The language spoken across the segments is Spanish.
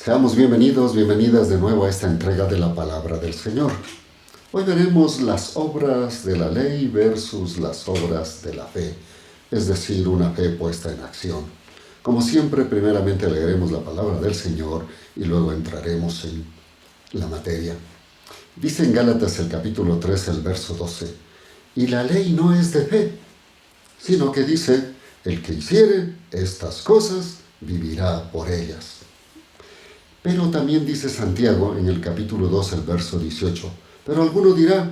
Seamos bienvenidos, bienvenidas de nuevo a esta entrega de la palabra del Señor. Hoy veremos las obras de la ley versus las obras de la fe, es decir, una fe puesta en acción. Como siempre, primeramente leeremos la palabra del Señor y luego entraremos en la materia. Dice en Gálatas el capítulo 3, el verso 12, y la ley no es de fe, sino que dice, el que hiciere estas cosas vivirá por ellas. Pero también dice Santiago en el capítulo 2, el verso 18, pero alguno dirá,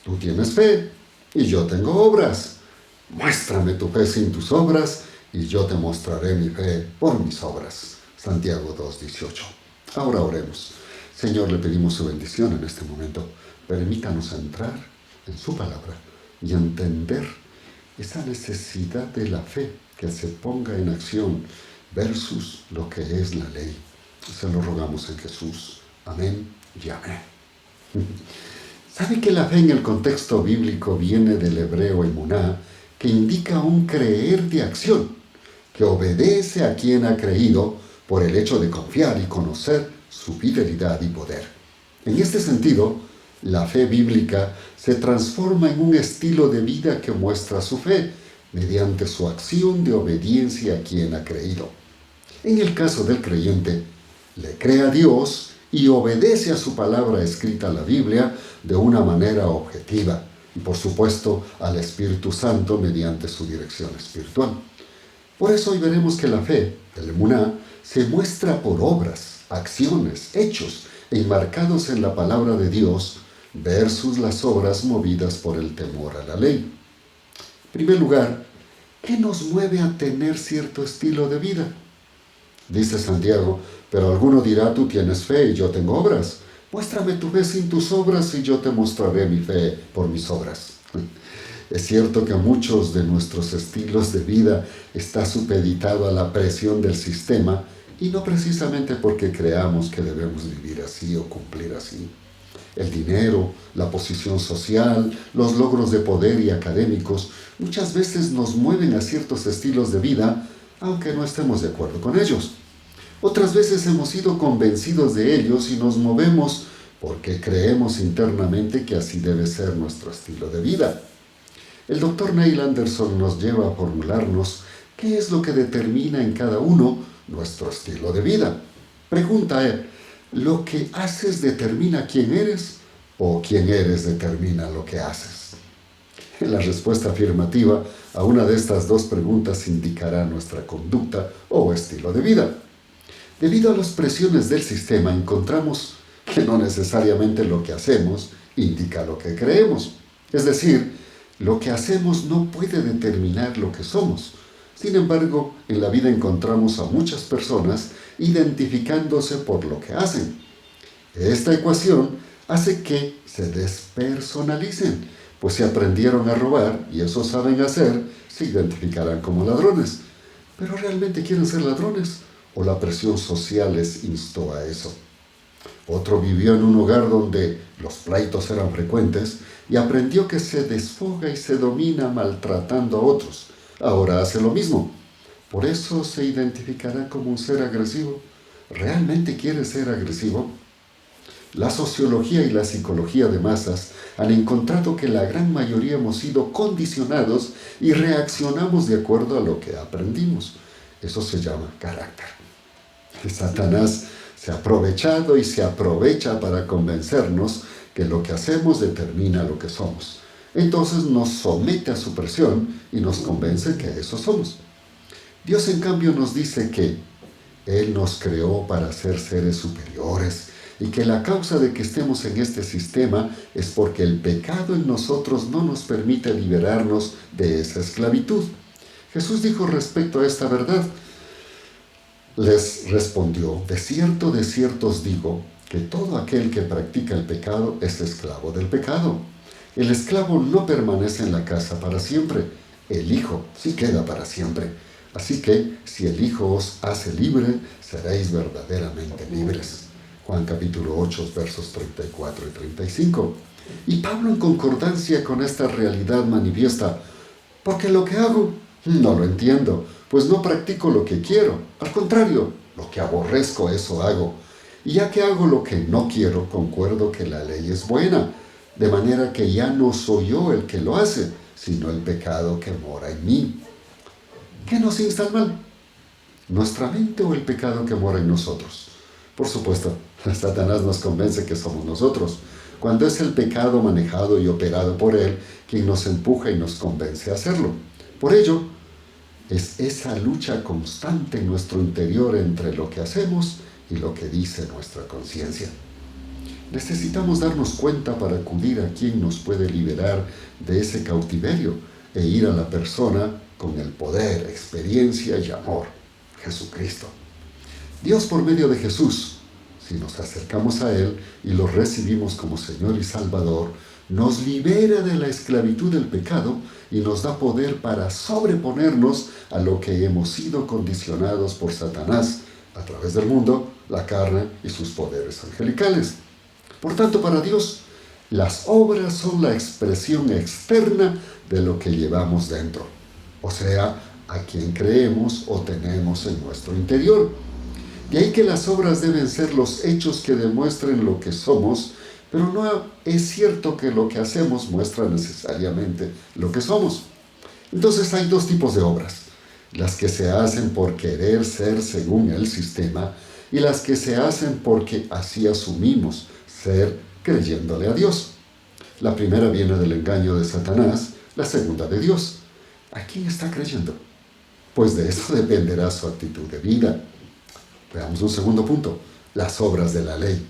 tú tienes fe y yo tengo obras. Muéstrame tu fe sin tus obras y yo te mostraré mi fe por mis obras. Santiago 2, 18. Ahora oremos. Señor, le pedimos su bendición en este momento. Permítanos entrar en su palabra y entender esa necesidad de la fe que se ponga en acción versus lo que es la ley. Se lo rogamos en Jesús. Amén y amén. ¿Sabe que la fe en el contexto bíblico viene del hebreo emuná, que indica un creer de acción, que obedece a quien ha creído por el hecho de confiar y conocer su fidelidad y poder? En este sentido, la fe bíblica se transforma en un estilo de vida que muestra su fe mediante su acción de obediencia a quien ha creído. En el caso del creyente, le cree a Dios y obedece a su palabra escrita, la Biblia, de una manera objetiva y, por supuesto, al Espíritu Santo mediante su dirección espiritual. Por eso hoy veremos que la fe, el emuná, se muestra por obras, acciones, hechos enmarcados en la palabra de Dios versus las obras movidas por el temor a la ley. En primer lugar, ¿qué nos mueve a tener cierto estilo de vida? Dice Santiago, pero alguno dirá, tú tienes fe y yo tengo obras. Muéstrame tu fe sin tus obras y yo te mostraré mi fe por mis obras. Es cierto que muchos de nuestros estilos de vida está supeditado a la presión del sistema y no precisamente porque creamos que debemos vivir así o cumplir así. El dinero, la posición social, los logros de poder y académicos muchas veces nos mueven a ciertos estilos de vida, aunque no estemos de acuerdo con ellos. Otras veces hemos sido convencidos de ellos y nos movemos porque creemos internamente que así debe ser nuestro estilo de vida. El Dr. Neil Anderson nos lleva a formularnos qué es lo que determina en cada uno nuestro estilo de vida. Pregunta él, ¿lo que haces determina quién eres o quién eres determina lo que haces? La respuesta afirmativa a una de estas dos preguntas indicará nuestra conducta o estilo de vida. Debido a las presiones del sistema, encontramos que no necesariamente lo que hacemos indica lo que creemos. Es decir, lo que hacemos no puede determinar lo que somos. Sin embargo, en la vida encontramos a muchas personas identificándose por lo que hacen. Esta ecuación hace que se despersonalicen, pues si aprendieron a robar y eso saben hacer, se identificarán como ladrones. ¿Pero realmente quieren ser ladrones? ¿O la presión social les instó a eso? Otro vivió en un hogar donde los pleitos eran frecuentes y aprendió que se desfoga y se domina maltratando a otros. Ahora hace lo mismo. Por eso se identificará como un ser agresivo. ¿Realmente quiere ser agresivo? La sociología y la psicología de masas han encontrado que la gran mayoría hemos sido condicionados y reaccionamos de acuerdo a lo que aprendimos. Eso se llama carácter. Satanás se ha aprovechado y se aprovecha para convencernos que lo que hacemos determina lo que somos. Entonces nos somete a su presión y nos convence que eso somos. Dios, en cambio, nos dice que Él nos creó para ser seres superiores y que la causa de que estemos en este sistema es porque el pecado en nosotros no nos permite liberarnos de esa esclavitud. Jesús dijo respecto a esta verdad, les respondió, de cierto os digo, que todo aquel que practica el pecado es esclavo del pecado. El esclavo no permanece en la casa para siempre, el Hijo sí queda para siempre. Así que, si el Hijo os hace libre, seréis verdaderamente libres. Juan capítulo 8, versos 34 y 35. Y Pablo, en concordancia con esta realidad, manifiesta, porque lo que hago no lo entiendo, pues no practico lo que quiero. Al contrario, lo que aborrezco, eso hago. Y ya que hago lo que no quiero, concuerdo que la ley es buena, de manera que ya no soy yo el que lo hace, sino el pecado que mora en mí. ¿Qué nos insta al mal? ¿Nuestra mente o el pecado que mora en nosotros? Por supuesto, Satanás nos convence que somos nosotros, cuando es el pecado manejado y operado por él quien nos empuja y nos convence a hacerlo. Por ello, es esa lucha constante en nuestro interior entre lo que hacemos y lo que dice nuestra conciencia. Necesitamos darnos cuenta para acudir a quien nos puede liberar de ese cautiverio e ir a la persona con el poder, experiencia y amor, Jesucristo. Dios por medio de Jesús, si nos acercamos a Él y lo recibimos como Señor y Salvador, nos libera de la esclavitud del pecado y nos da poder para sobreponernos a lo que hemos sido condicionados por Satanás a través del mundo, la carne y sus poderes angelicales. Por tanto, para Dios, las obras son la expresión externa de lo que llevamos dentro, o sea, a quien creemos o tenemos en nuestro interior. De ahí que las obras deben ser los hechos que demuestren lo que somos, pero no es cierto que lo que hacemos muestra necesariamente lo que somos. Entonces hay dos tipos de obras: las que se hacen por querer ser según el sistema y las que se hacen porque así asumimos ser creyéndole a Dios. La primera viene del engaño de Satanás, la segunda de Dios. ¿A quién está creyendo? Pues de eso dependerá su actitud de vida. Veamos un segundo punto: las obras de la ley.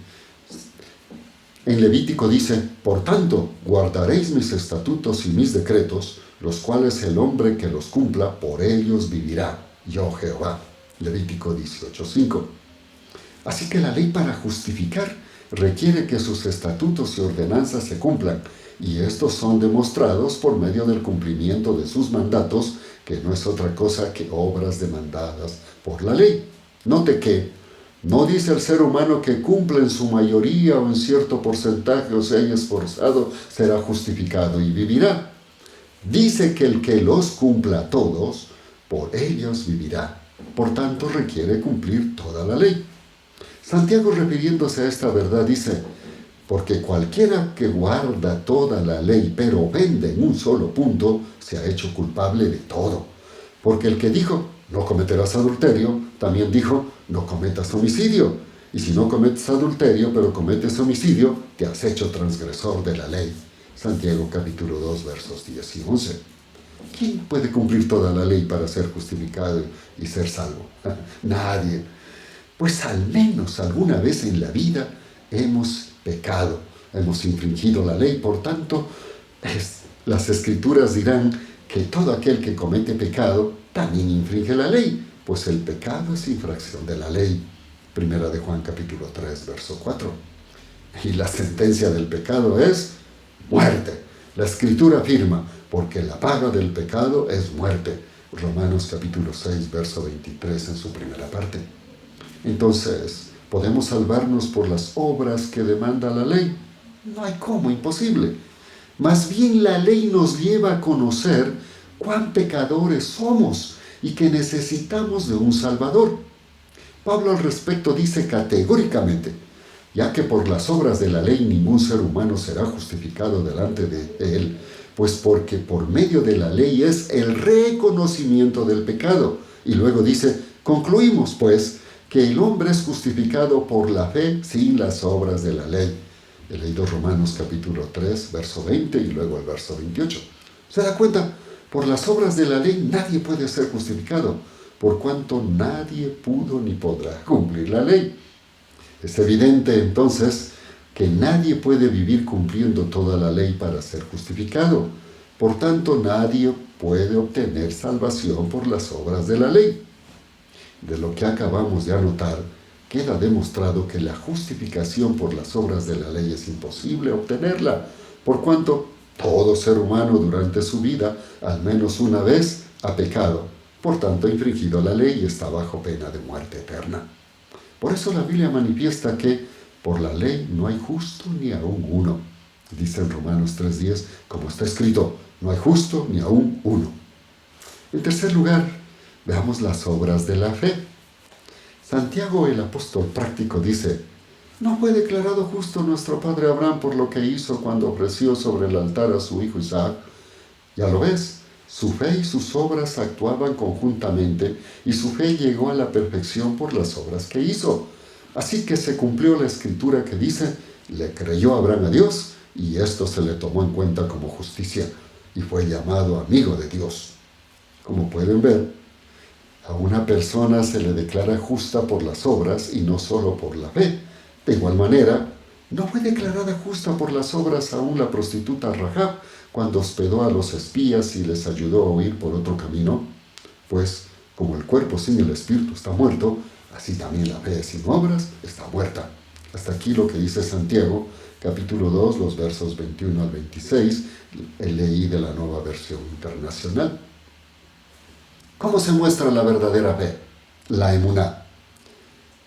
En Levítico dice: por tanto, guardaréis mis estatutos y mis decretos, los cuales el hombre que los cumpla, por ellos vivirá, yo Jehová. Levítico 18:5. Así que la ley para justificar requiere que sus estatutos y ordenanzas se cumplan, y estos son demostrados por medio del cumplimiento de sus mandatos, que no es otra cosa que obras demandadas por la ley. Note que no dice el ser humano que cumple en su mayoría o en cierto porcentaje o se haya esforzado, será justificado y vivirá. Dice que el que los cumpla todos, por ellos vivirá. Por tanto, requiere cumplir toda la ley. Santiago, refiriéndose a esta verdad, dice: porque cualquiera que guarda toda la ley, pero vende en un solo punto, se ha hecho culpable de todo. Porque el que dijo: no cometerás adulterio, también dijo: no cometas homicidio. Y si no cometes adulterio, pero cometes homicidio, te has hecho transgresor de la ley. Santiago capítulo 2, versos 10 y 11. ¿Quién puede cumplir toda la ley para ser justificado y ser salvo? Nadie. Pues al menos alguna vez en la vida hemos pecado, hemos infringido la ley. Por tanto, las Escrituras dirán que todo aquel que comete pecado también infringe la ley, pues el pecado es infracción de la ley. Primera de Juan capítulo 3, verso 4. Y la sentencia del pecado es muerte. La Escritura afirma: porque la paga del pecado es muerte. Romanos capítulo 6, verso 23 en su primera parte. Entonces, ¿podemos salvarnos por las obras que demanda la ley? No hay cómo, imposible. Más bien la ley nos lleva a conocer cuán pecadores somos y que necesitamos de un Salvador. Pablo al respecto dice categóricamente: ya que por las obras de la ley ningún ser humano será justificado delante de él, pues porque por medio de la ley es el reconocimiento del pecado. Y luego dice: concluimos pues que el hombre es justificado por la fe sin las obras de la ley. He leído Romanos capítulo 3, verso 20 y luego el verso 28. ¿Se da cuenta? Por las obras de la ley nadie puede ser justificado, por cuanto nadie pudo ni podrá cumplir la ley. Es evidente entonces que nadie puede vivir cumpliendo toda la ley para ser justificado. Por tanto, nadie puede obtener salvación por las obras de la ley. De lo que acabamos de anotar, queda demostrado que la justificación por las obras de la ley es imposible obtenerla, por cuanto todo ser humano durante su vida, al menos una vez, ha pecado, por tanto ha infringido la ley y está bajo pena de muerte eterna. Por eso la Biblia manifiesta que por la ley no hay justo ni aún uno. Dice en Romanos 3:10, como está escrito: no hay justo ni aún uno. En tercer lugar, veamos las obras de la fe. Santiago, el apóstol práctico, dice: ¿No fue declarado justo nuestro padre Abraham por lo que hizo cuando ofreció sobre el altar a su hijo Isaac? Ya lo ves, su fe y sus obras actuaban conjuntamente y su fe llegó a la perfección por las obras que hizo. Así que se cumplió la escritura que dice, le creyó Abraham a Dios y esto se le tomó en cuenta como justicia y fue llamado amigo de Dios. Como pueden ver, a una persona se le declara justa por las obras y no solo por la fe. De igual manera, ¿no fue declarada justa por las obras aún la prostituta Rahab cuando hospedó a los espías y les ayudó a huir por otro camino? Pues, como el cuerpo sin el espíritu está muerto, así también la fe sin obras está muerta. Hasta aquí lo que dice Santiago, capítulo 2, los versos 21 al 26, leí de la Nueva Versión Internacional. ¿Cómo se muestra la verdadera fe? La emuná.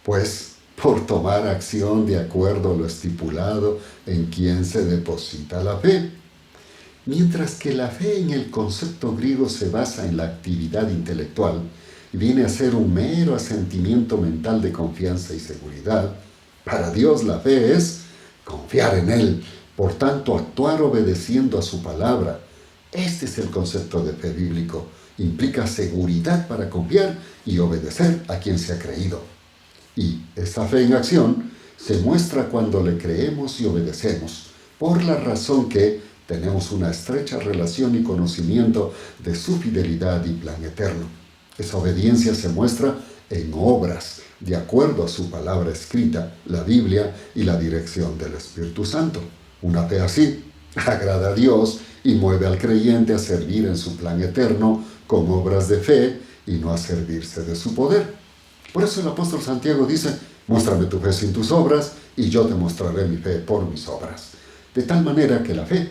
Pues por tomar acción de acuerdo a lo estipulado en quien se deposita la fe. Mientras que la fe en el concepto griego se basa en la actividad intelectual y viene a ser un mero asentimiento mental de confianza y seguridad, para Dios la fe es confiar en Él, por tanto actuar obedeciendo a su palabra. Este es el concepto de fe bíblico. Implica seguridad para confiar y obedecer a quien se ha creído. Y esta fe en acción se muestra cuando le creemos y obedecemos, por la razón que tenemos una estrecha relación y conocimiento de su fidelidad y plan eterno. Esa obediencia se muestra en obras, de acuerdo a su palabra escrita, la Biblia y la dirección del Espíritu Santo. Una fe así agrada a Dios y mueve al creyente a servir en su plan eterno con obras de fe y no a servirse de su poder. Por eso el apóstol Santiago dice, muéstrame tu fe sin tus obras y yo te mostraré mi fe por mis obras. De tal manera que la fe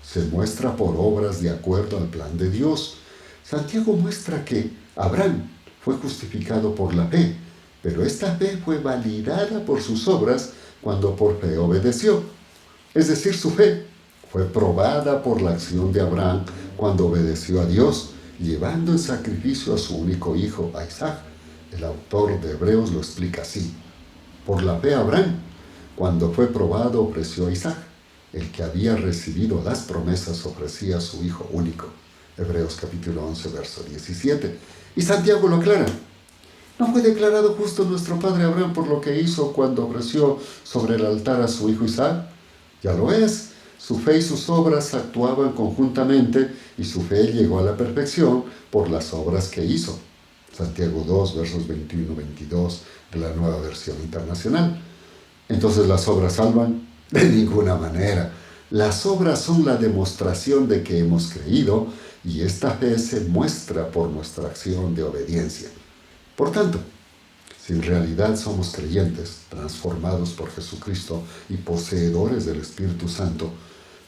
se muestra por obras de acuerdo al plan de Dios. Santiago muestra que Abraham fue justificado por la fe, pero esta fe fue validada por sus obras cuando por fe obedeció. Es decir, su fe fue probada por la acción de Abraham cuando obedeció a Dios, llevando en sacrificio a su único hijo, a Isaac. El autor de Hebreos lo explica así. Por la fe Abraham, cuando fue probado, ofreció a Isaac. El que había recibido las promesas ofrecía a su hijo único. Hebreos capítulo 11, verso 17. Y Santiago lo aclara. ¿No fue declarado justo nuestro padre Abraham por lo que hizo cuando ofreció sobre el altar a su hijo Isaac? Ya lo es. Su fe y sus obras actuaban conjuntamente y su fe llegó a la perfección por las obras que hizo. Santiago 2, versos 21-22 de la Nueva Versión Internacional. Entonces, ¿las obras salvan? De ninguna manera. Las obras son la demostración de que hemos creído y esta fe se muestra por nuestra acción de obediencia. Por tanto, si en realidad somos creyentes, transformados por Jesucristo y poseedores del Espíritu Santo,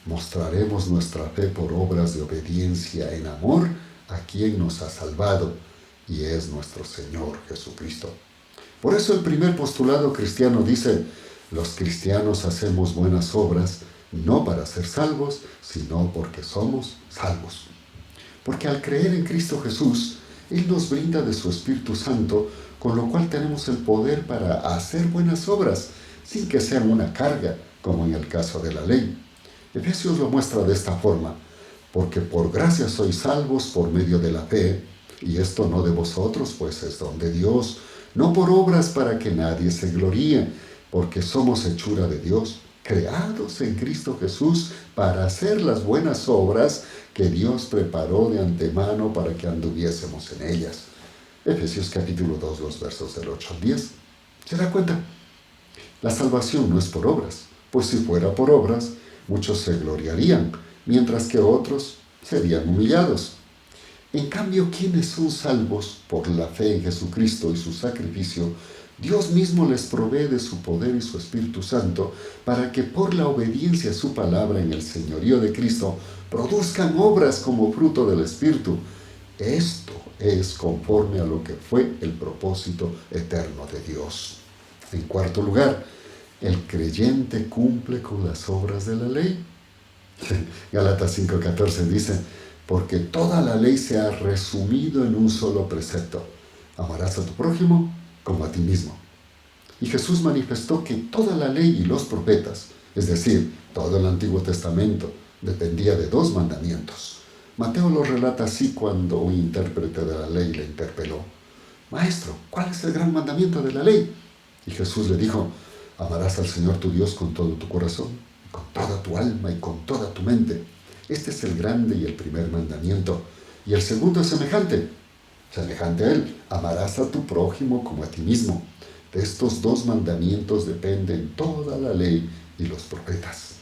mostraremos nuestra fe por obras de obediencia en amor a quien nos ha salvado, y es nuestro Señor Jesucristo. Por eso el primer postulado cristiano dice, los cristianos hacemos buenas obras no para ser salvos, sino porque somos salvos. Porque al creer en Cristo Jesús, Él nos brinda de su Espíritu Santo, con lo cual tenemos el poder para hacer buenas obras, sin que sean una carga, como en el caso de la ley. Efesios lo muestra de esta forma, porque por gracia sois salvos por medio de la fe, y esto no de vosotros, pues es don de Dios, no por obras para que nadie se gloríe, porque somos hechura de Dios, creados en Cristo Jesús para hacer las buenas obras que Dios preparó de antemano para que anduviésemos en ellas. Efesios capítulo 2, los versos del 8 al 10. ¿Se da cuenta? La salvación no es por obras, pues si fuera por obras, muchos se gloriarían, mientras que otros serían humillados. En cambio, quienes son salvos por la fe en Jesucristo y su sacrificio, Dios mismo les provee de su poder y su Espíritu Santo para que por la obediencia a su palabra en el señorío de Cristo produzcan obras como fruto del Espíritu. Esto es conforme a lo que fue el propósito eterno de Dios. En cuarto lugar, ¿el creyente cumple con las obras de la ley? Gálatas 5:14 dice, porque toda la ley se ha resumido en un solo precepto. Amarás a tu prójimo como a ti mismo. Y Jesús manifestó que toda la ley y los profetas, es decir, todo el Antiguo Testamento, dependía de dos mandamientos. Mateo lo relata así cuando un intérprete de la ley le interpeló: Maestro, ¿cuál es el gran mandamiento de la ley? Y Jesús le dijo: amarás al Señor tu Dios con todo tu corazón, con toda tu alma y con toda tu mente. Este es el grande y el primer mandamiento. Y el segundo es semejante a él: amarás a tu prójimo como a ti mismo. De estos dos mandamientos dependen toda la ley y los profetas.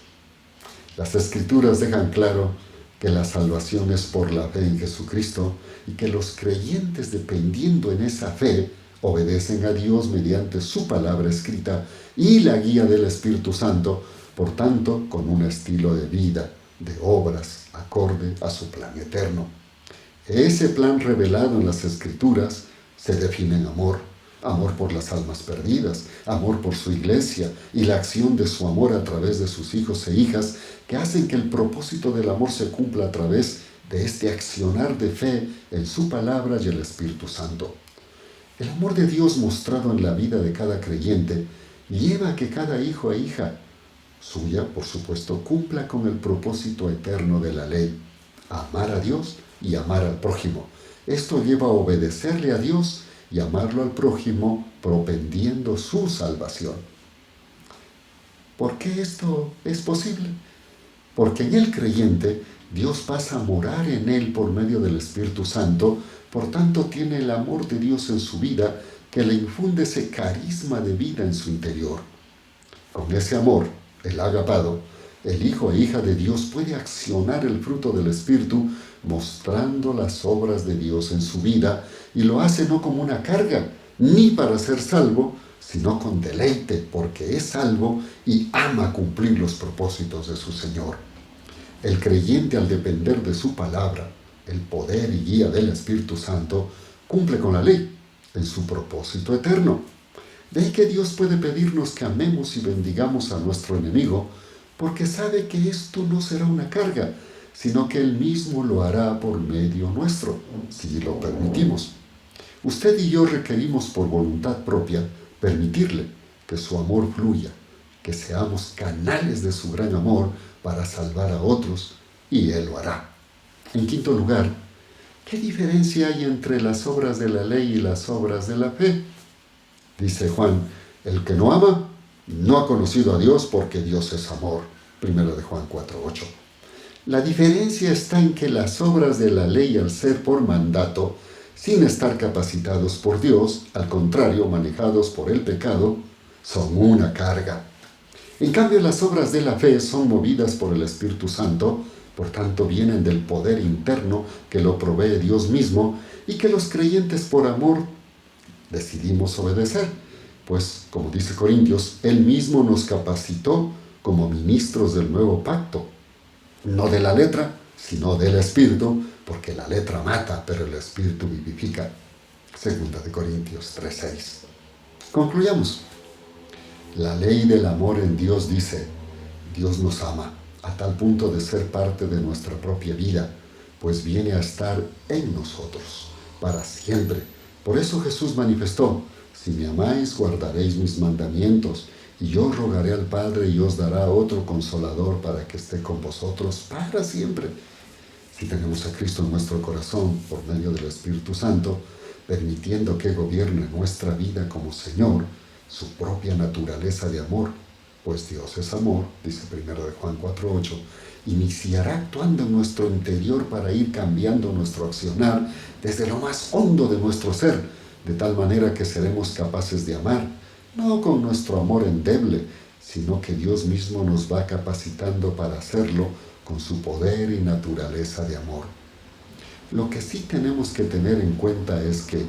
Las Escrituras dejan claro que la salvación es por la fe en Jesucristo y que los creyentes, dependiendo en esa fe, obedecen a Dios mediante su palabra escrita y la guía del Espíritu Santo, por tanto, con un estilo de vida, de obras, acorde a su plan eterno. Ese plan revelado en las Escrituras se define en amor: amor por las almas perdidas, amor por su iglesia y la acción de su amor a través de sus hijos e hijas, que hacen que el propósito del amor se cumpla a través de este accionar de fe en su palabra y el Espíritu Santo. El amor de Dios mostrado en la vida de cada creyente lleva a que cada hijo e hija suya, por supuesto, cumpla con el propósito eterno de la ley: amar a Dios y amar al prójimo. Esto lleva a obedecerle a Dios y amarlo al prójimo, propendiendo su salvación. ¿Por qué esto es posible? Porque en el creyente Dios pasa a morar en él por medio del Espíritu Santo, por tanto tiene el amor de Dios en su vida, que le infunde ese carisma de vida en su interior. Con ese amor, el agapado, el hijo e hija de Dios puede accionar el fruto del Espíritu, mostrando las obras de Dios en su vida, y lo hace no como una carga, ni para ser salvo, sino con deleite, porque es salvo y ama cumplir los propósitos de su Señor. El creyente, al depender de su palabra, el poder y guía del Espíritu Santo, cumple con la ley en su propósito eterno. De ahí que Dios puede pedirnos que amemos y bendigamos a nuestro enemigo, porque sabe que esto no será una carga, sino que Él mismo lo hará por medio nuestro, si lo permitimos. Usted y yo requerimos por voluntad propia permitirle que su amor fluya, que seamos canales de su gran amor para salvar a otros, y Él lo hará. En quinto lugar, ¿qué diferencia hay entre las obras de la ley y las obras de la fe? Dice Juan: el que no ama no ha conocido a Dios, porque Dios es amor. Primero de Juan 4:8. La diferencia está en que las obras de la ley, al ser por mandato, sin estar capacitados por Dios, al contrario, manejados por el pecado, son una carga. En cambio, las obras de la fe son movidas por el Espíritu Santo, por tanto vienen del poder interno que lo provee Dios mismo y que los creyentes por amor decidimos obedecer, pues, como dice Corintios, Él mismo nos capacitó como ministros del nuevo pacto, no de la letra, sino del Espíritu, porque la letra mata, pero el Espíritu vivifica. Segunda de Corintios 3:6. Concluyamos. La ley del amor en Dios dice: Dios nos ama a tal punto de ser parte de nuestra propia vida, pues viene a estar en nosotros para siempre. Por eso Jesús manifestó: si me amáis, guardaréis mis mandamientos, y yo rogaré al Padre y os dará otro Consolador para que esté con vosotros para siempre. Si tenemos a Cristo en nuestro corazón por medio del Espíritu Santo, permitiendo que gobierne nuestra vida como Señor, su propia naturaleza de amor, pues Dios es amor, dice 1 de Juan 4:8, iniciará actuando en nuestro interior para ir cambiando nuestro accionar desde lo más hondo de nuestro ser, de tal manera que seremos capaces de amar, no con nuestro amor endeble, sino que Dios mismo nos va capacitando para hacerlo con su poder y naturaleza de amor. Lo que sí tenemos que tener en cuenta es que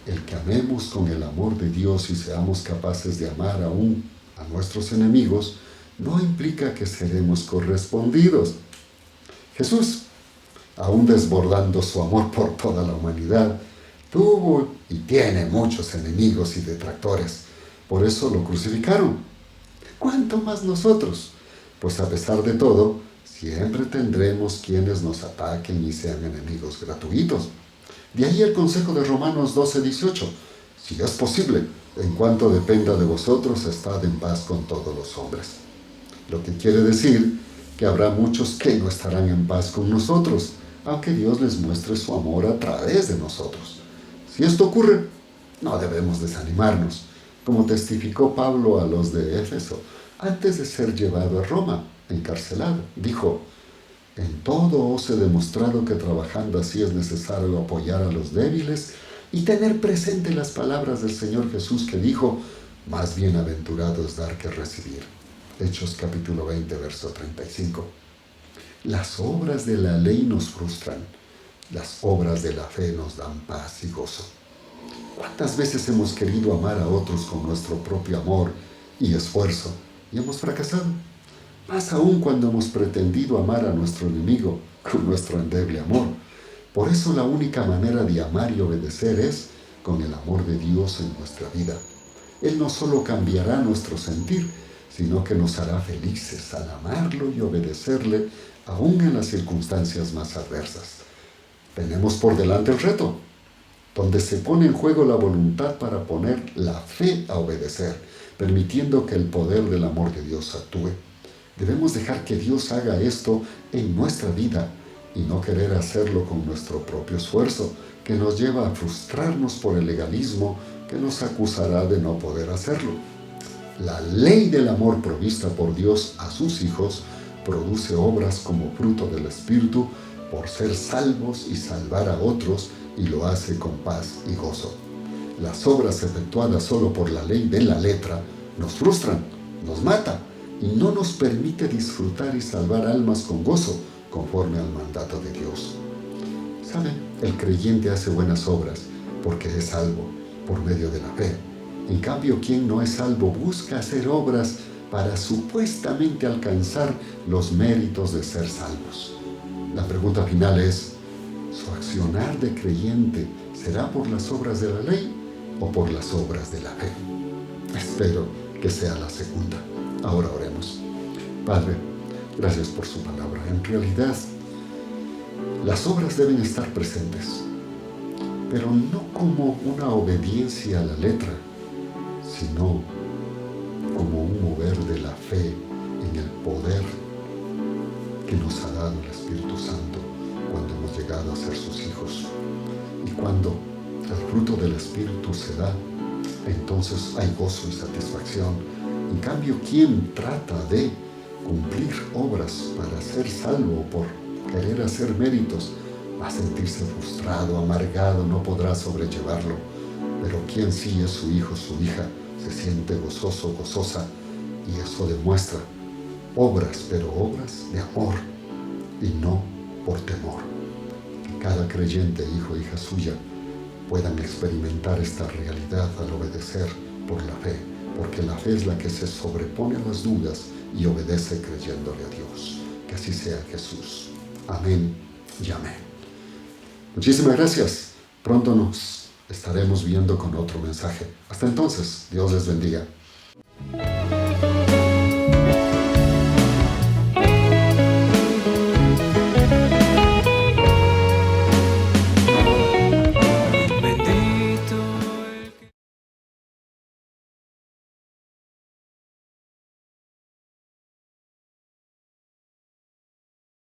el que amemos con el amor de Dios y seamos capaces de amar aún a nuestros enemigos, no implica que seremos correspondidos. Jesús, aún desbordando su amor por toda la humanidad, tuvo y tiene muchos enemigos y detractores. Por eso lo crucificaron. ¿Cuánto más nosotros? Pues a pesar de todo, siempre tendremos quienes nos ataquen y sean enemigos gratuitos. De ahí el consejo de Romanos 12:18. Si es posible, En cuanto dependa de vosotros, estad en paz con todos los hombres. Lo que quiere decir que habrá muchos que no estarán en paz con nosotros, aunque Dios les muestre su amor a través de nosotros. Si esto ocurre, no debemos desanimarnos, como testificó Pablo a los de Éfeso, antes de ser llevado a Roma, encarcelado. Dijo: en todo os he demostrado que trabajando así es necesario apoyar a los débiles y tener presente las palabras del Señor Jesús que dijo: más bienaventurado es dar que recibir. Hechos capítulo 20, verso 35. Las obras de la ley nos frustran. Las obras de la fe nos dan paz y gozo. ¿Cuántas veces hemos querido amar a otros con nuestro propio amor y esfuerzo y hemos fracasado? Más aún cuando hemos pretendido amar a nuestro enemigo con nuestro endeble amor. Por eso la única manera de amar y obedecer es con el amor de Dios en nuestra vida. Él no solo cambiará nuestro sentir, sino que nos hará felices al amarlo y obedecerle aún en las circunstancias más adversas. Tenemos por delante el reto, donde se pone en juego la voluntad para poner la fe a obedecer, permitiendo que el poder del amor de Dios actúe. Debemos dejar que Dios haga esto en nuestra vida y no querer hacerlo con nuestro propio esfuerzo, que nos lleva a frustrarnos por el legalismo que nos acusará de no poder hacerlo. La ley del amor provista por Dios a sus hijos produce obras como fruto del Espíritu por ser salvos y salvar a otros, y lo hace con paz y gozo. Las obras efectuadas solo por la ley de la letra nos frustran, nos matan y no nos permite disfrutar y salvar almas con gozo, conforme al mandato de Dios. ¿Saben? El creyente hace buenas obras porque es salvo por medio de la fe. En cambio, quien no es salvo busca hacer obras para supuestamente alcanzar los méritos de ser salvos. La pregunta final es: ¿su accionar de creyente será por las obras de la ley o por las obras de la fe? Espero que sea la segunda. Ahora oremos. Padre, gracias por su palabra. En realidad, las obras deben estar presentes, pero no como una obediencia a la letra, sino como un mover de la fe en el poder que nos ha dado el Espíritu Santo cuando hemos llegado a ser sus hijos. Y cuando el fruto del Espíritu se da, entonces hay gozo y satisfacción. En cambio, quien trata de cumplir obras para ser salvo por querer hacer méritos, va a sentirse frustrado, amargado, no podrá sobrellevarlo. Pero quien sí es su hijo, su hija, se siente gozoso, gozosa, y eso demuestra obras, pero obras de amor y no por temor. Que cada creyente, hijo e hija suya, puedan experimentar esta realidad al obedecer por la fe, porque la fe es la que se sobrepone a las dudas y obedece creyéndole a Dios. Que así sea, Jesús. Amén y amén. Muchísimas gracias. Pronto nos estaremos viendo con otro mensaje. Hasta entonces, Dios les bendiga.